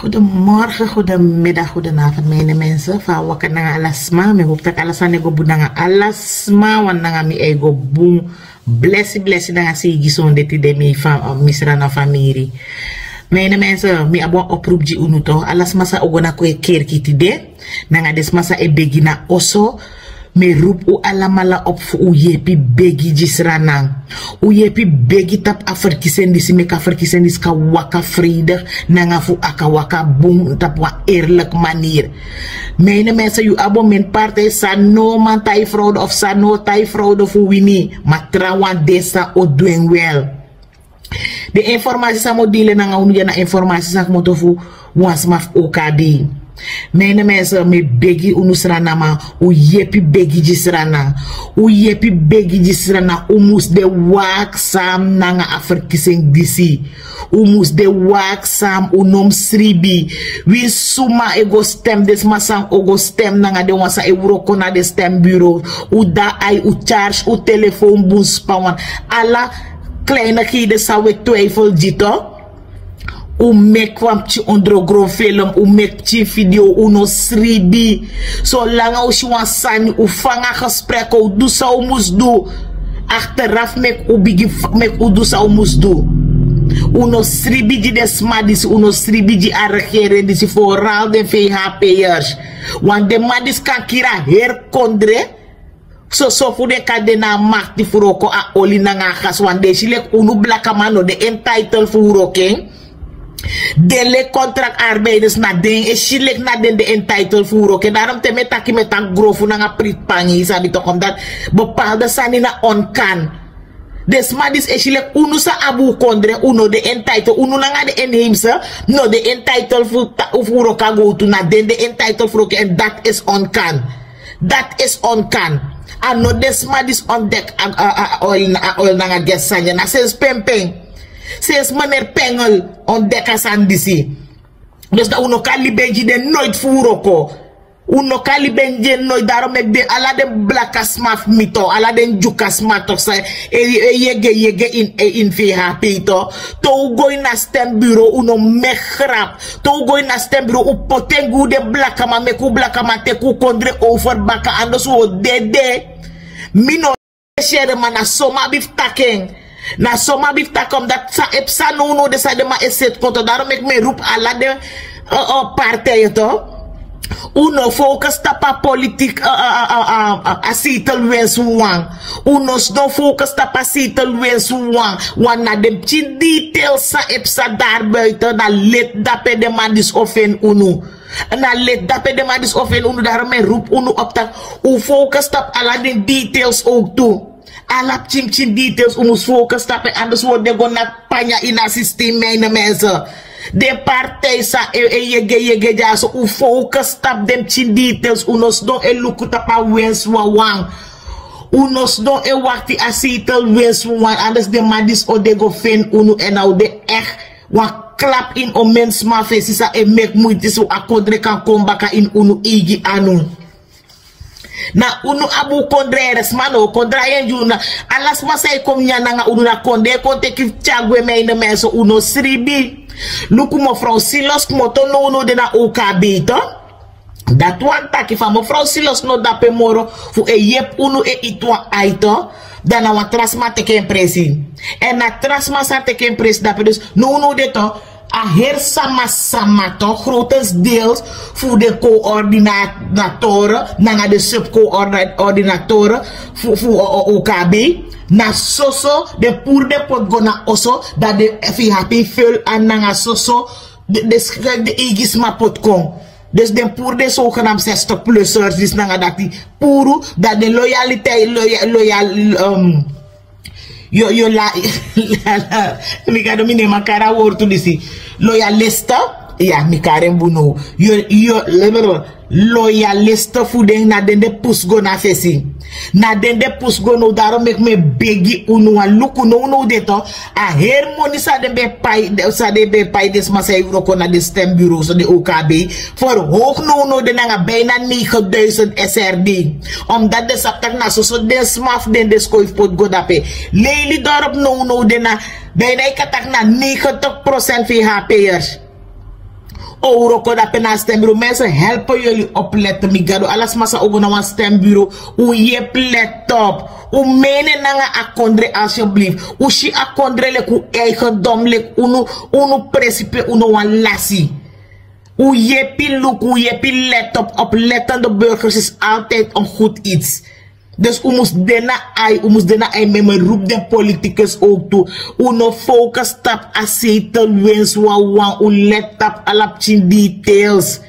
Goedemorgen, goedemiddag, goedenavond, mijn mensen. Van wakker na alasma. Ik hoop dat alles aan ego boe na alasma. Want na mi ego boom. Blessie na sigi son dit idee mi fam misra na familie. Mijn mensen, mi abo oproep ji unuto. Alasma sa ogona ko e kerki tide. Na desma sa e begina oso. Me roep u alamala op voor u jepi begi jisranang. U jepi begi tap aferkisen disi me ka aferkisen disi ka waka vredig. Nanga fu aka waka boom tap wa eerlijk manier. Mijn mensen, u abo mijn partij sa no man tai fraude of sa no tai fraude voor wini. Maar trawan desa o doen wel. De informatie sa mo dile nanga unu na informatie sa mo tofu was maf OKB. Mijn mensen, me begi unusrana ma, u yepi begi jisrana. U yepi begi jisrana, u mus de waksam nanga aferkising disi. U mus de waksam unom sribi. Wi suma ego stem des masang ogo stem nanga de wasa e wroko na de stembureau. U da ai u charge u telefoon bus pawan. Alla kleinigheden sa we twijfel jito. U mek kwam chi ondrogro film, u mek chi video, u no sribi. So langa u shiwan sani, u fanga gesprek, u doe sa u moest doen. Achteraf mek u bigi, mek u doe sa u moest doen. U no sribi di desmadis, u no sribi di arregeren, disi vooral de VHP'ers. Want de madis kan kira herkondre. So voor de kadena macht die furoko a oli nanga gas, want de shilek unu blakamano, de entitled furoking. Dele contract arbeiders na den e shilek na den de entitled voor ook. En daarom te metaki met een grofu na pritpangi sabi toch omdat bepaalde sani na onkan. Des madis e shilek unu sa abu kondre uno de entitled unu na de inheemse no de entitled voor ook go to na den de entitled voor ook en dat is onkan. Dat is onkan. En no des madis on deck oil na gesanya na ses pempeng. Sinds meneer Pengel ontdekken aan disi. Dus dat uno kalibenji de nooit voeroko. Uno kalibenji nooit daarom met de ala de blakas maf mito, ala de jukas matok sa yege in VHP to. To go na stembureau uno megrap. To go na stembureau u potengu de blakama meku blakama te ku kondre over baka andos wo dede. Mino shere mana soma bif taking. Na soma bifta kom dat sa epsa no de sa de ma eset konto daarom ik me roep ala de partijen to. Uno focus tapa politiek asitel wens wang. Uno no focus tapa asitel wens wang. Want na de chin details sa epsa daar buiten na let dape de man dis offen uno. Na let dape de man dis offen uno daarom me roep uno op tak. U focus tap ala de details ook toe. Alap chim details umus focus tape anders wordt de gonna panya in a systeem mijn mensen. De partij sa yege ja so u focus tap dem chin details unos don e luku tapa wens wang. Unos don e wakti asitel wens wang anders de madis o de go fen unu en nou de echt wan klap in o mens ma face sa e mek moeite so akondre kan kombaka in unu igi anu. Na unu abu kondreres mano kondrayen juna alas masay kom nyana nga unu na konde konte kif chagwe meine meso uno sribi luku mo frau silos moto no uno de na OKB to dat wan taki fa mo frau silos no dape moro fu e yep unu e itwa aito dana wa trasma teke impresi en na trasma sa teke impresi dape dus no uno de to a hersama to grotendeels voor de coördinatoren, na de subcoördinatoren voor OKB, na soso de pour de pot gona oso dat de VHP vul aan na soso de igisma pot kon. Dus de pour de zogenaamd 60-plussers dus na dat die puru dat de loyaliteit yo la mi kado mi ne makara wortu disi loyalista ya mi karen buno yo loyalista fuden na den de pusgo na fesi na den de pusgo no daro mek me begi unu a luku no de to a harmoni sa de be pai des masai roko na de stembureau so de OKB voor hoog no de na bijna 9000 SRD omdat de saptak na so de smaf den de skoif pot godape leili dorp no de na bijna ikatak na 90% VHP'ers Roko dat pena stembureau. Mensen helpen jullie opletten. Migado alas masa ogo na wan stembureau. U je let op. U mene nanga akondre alsjeblieft. U shi akondre lek u eigendom lek unu principe unu wan lassie. U je look, u je let op. Oplettende burgers is altijd een goed iets. Dus u moest dena ai met me roep de politicus ook toe. U no focus tap a zetel wens wan u let tap alapchin details.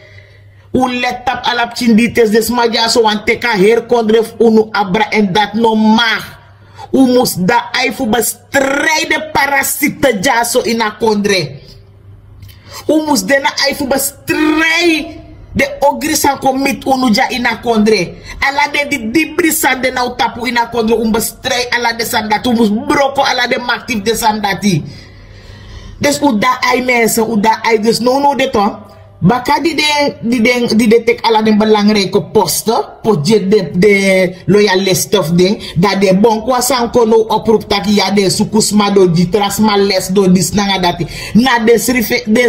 U let tap alapchin details. Dus ma ja so wan teka herkondref unu abra en dat no mag. U moest da ai fu bestrijden parasieten ja so in a kondre. U moest dena ai fu bestrijden de ogrisan komit unuja ina kondre. Ala de di dibri sande na utapu ina kondre bestrijden ala de sandati. Moest broko ala de maktief de sandati. Dus uda ai mensen, uda ai dus no de to. Baka die de tek ala de belangrijke posten, potje de loyalist of ding, dat de bon kwa san kono oproep taki ya de sukusma do di trasma les do dis nanga dati. Na de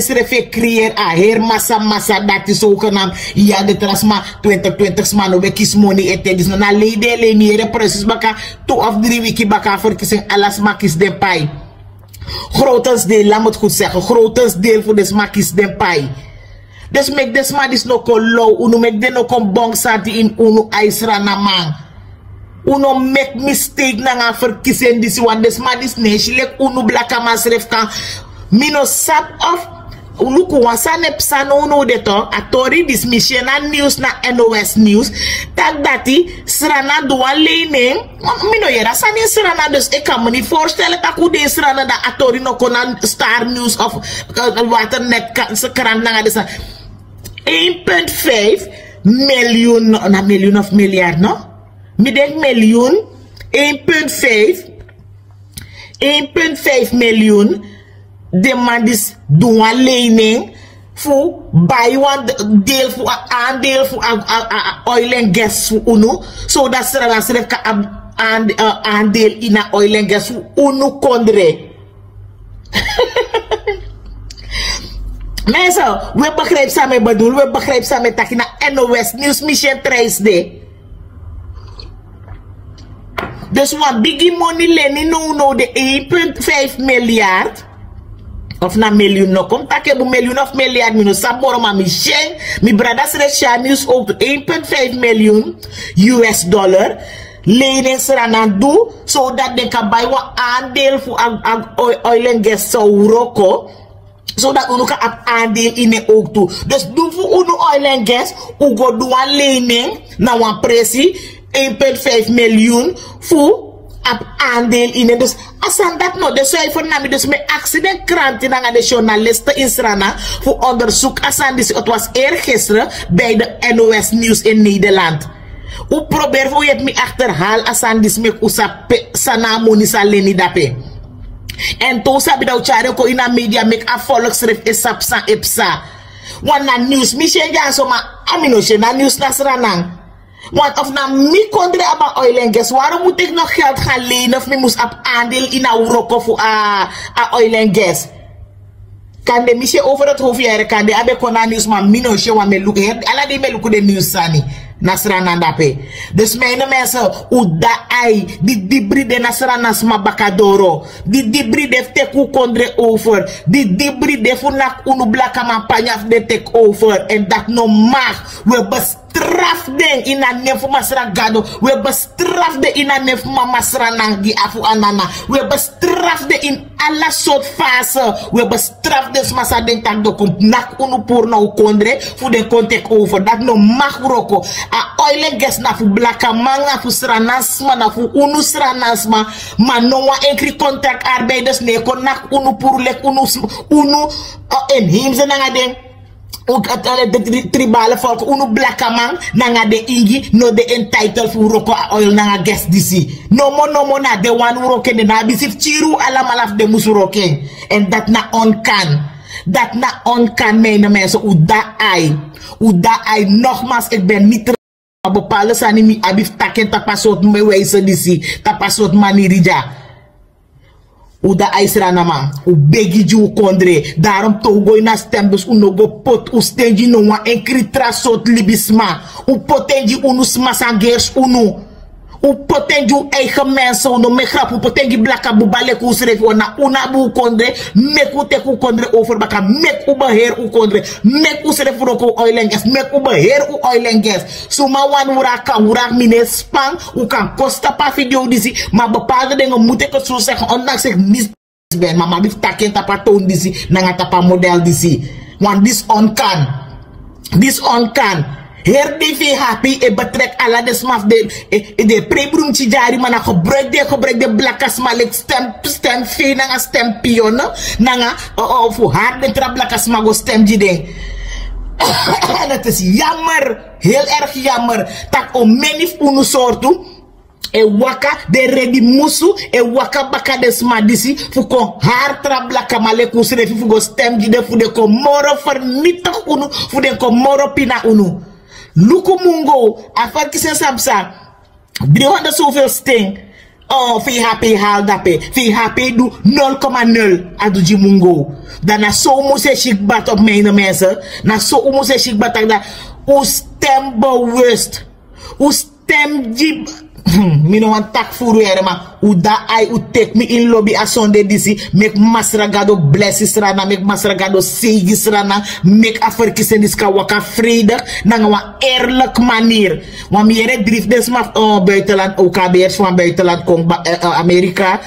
srefe creëer a her massa dati so kanam ya de trasma 20 sma no bekis money ete dis na lede le miere precies baka 2 of 3 wiki baka verkiezing alas makis de pai. Grotens deel, laat me het goed zeggen, grotens deel voor de smakis de pai. Dus mek des ma dis no kon low, uno mek den no kon bong sati in uno aisra na man. Uno mek mistake na nga verkiezen disi wan des ma dis ne, shilek uno blaka masref kan. Mino sap of, uluku wansan epsan uno deto, atori dis missiona news na NOS News, tak dati, srana doa lening, mino yera sani srana dus ik kan me niet voorstellen dat u de srana da atori no kon Star News of waternet krant na nga desa. 1,5 miljoen, na miljoen of miljard, no? Mi denk miljoen, 1,5 miljoen, de man dis doen een lening voor buy one deel voor aandeel voor oil and gas voor uno, zodat ze dan schrijf kan aandeel in a oil and gas voor uno kondre. Mensen, we begrijpen samen bedoel, we begrijpen samen dat je naar NOS News Mission 3D. Dus wat biggie money leni no de 1,5 miljard. Of na miljoen no kom tak heb miljoen of miljard mino saboro ma mi shen mi brothers resha news ook 1,5 miljoen US dollar lening seranan do zodat de kan buy wa aandeel voor oil and gas so roko zodat uno kan aandeel in de ook toe. Dus doen voor uno oil and gas u go do een lening na wan presie 1,5 miljoen voor aandeel in en dus asan dat no de cijfer nami dus met accident krant in de journalisten in Srana voor onderzoek asan dus het was eergisteren bij de NOS Nieuws in Nederland. U probeer voor je het me achterhaal asan dus met usa sana monisa leni dape. En to sabi da uchare ko ina media mek a volksschrift is sapsa epsa. Wana news mission ja so ma amino na news na Srana. Want of na mi kondre aba oil and gas, waarom moet ik nog geld gaan lenen of mi moest op aandeel in Europa voor oil and gas? Kan de missie over het hoofd jaren, kan de abe kona nieuws maar minosje wat me lukken. Alla die me lukken de nieuws sani. Nasrana ndape. Dus mijn mensen, uda ai, die dibri de Nasrana sma bakadoro. Die dibri de teku kondre over. Die dibri de funak unu blaka mampanya de take over. En dat no mag. We bestrafden in a nefu masra gado. We bestrafden in a nefu masra nangi afu anana. We bestrafden in alla soort fase. We bestrafden smasa den tak do kom nak unu pour nou kondre. Fu den kon take over. Dat no mag roko. A oil and gas na fu blaka manga fu sranasma na fu unu sranasma ma no wa enkri contract arbeiders ne kon nak unu pour lek unu en himse nanga den de tribale volk unu blaka man nanga de ingi no de entitled fu roko a oil nanga gas disi no mo na de wan roken de na bisif chiru ala malaf de musuroken en dat na on kan mijn mensen uda ai nogmaals ik ben niet bepaalde sani mi abif taken tapasot me weise disi tapasot manirija U da aisrana man, u begi ji u kondre, daarom toch gooi na stembus, u no go pot, u stenji no wan enkri trasot libisma, u potenji unu smasangers unu, u potenji u eigen mensen unu, me grap, u potenji blaka bubale ku sreef wana, una bu kondre, mek u tek u kondre over baka, mek u beheer u kondre, mek u sreef roko oil and gas, mek u beheer u oil and gas, suma wan urak mine spang, u kan kosta pa video disi, maar bepaalde dingen moet ik het zo zeggen, ondanks ik mis ben, maar ma bif taken tapa toon disi, nanga tapa model disi, want this on kan, her DV happy e betrek ala de smaf de prebroem tijari mana gebruik de blakas malik stem fee nanga stem pion nanga voor haar de tra blakas mago stem jide. En het is jammer, heel erg jammer, dat om menif unu soortu e waka de ready musu e waka baka de smadisi fuko haar trablaka maleku srefi fuko stem jide fu de ko moro vernietig unu fu de ko moro pina unu luku mungo afar kisen sabsa 300 zoveel sting. Oh, fi happy haal dape. Fi happy do 0,0 adu ji mungo. Dan na so mose shik bat op mijn mensen. Na so mose shik bat da u stem bewust. U stem jib. Mi no wan tak furu ere ma. U da ai u take me in lobby a Sunday disi. Mek masragado blessis rana. Mek masragado segis rana. Mek aferkisen diska waka vredig. Nanga wa eerlijk manier. Want mi ere drift des ma buitenland. OKB'ers van buitenland. Kong Amerika.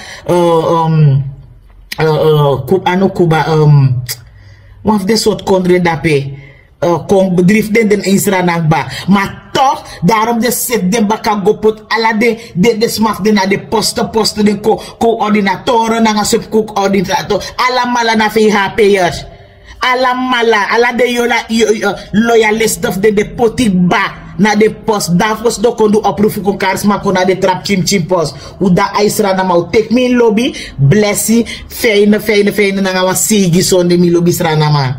Cuba. Waf de soort kondre dape. Kong bedrift den Israël ba. Maar toch, daarom de zit de baka gopot ala de smaf de na de posten de coördinatoren na subcoördinator ala mala na VHP'ers. Ala mala, ala de yola loyalist of de potik ba na de post. Daarvoor do kon do oproep kon karisma kon na de trap chim post. U da Israël na mau take me lobby, blessie, fijne na nga wa sigi son de mi lobby sra na ma.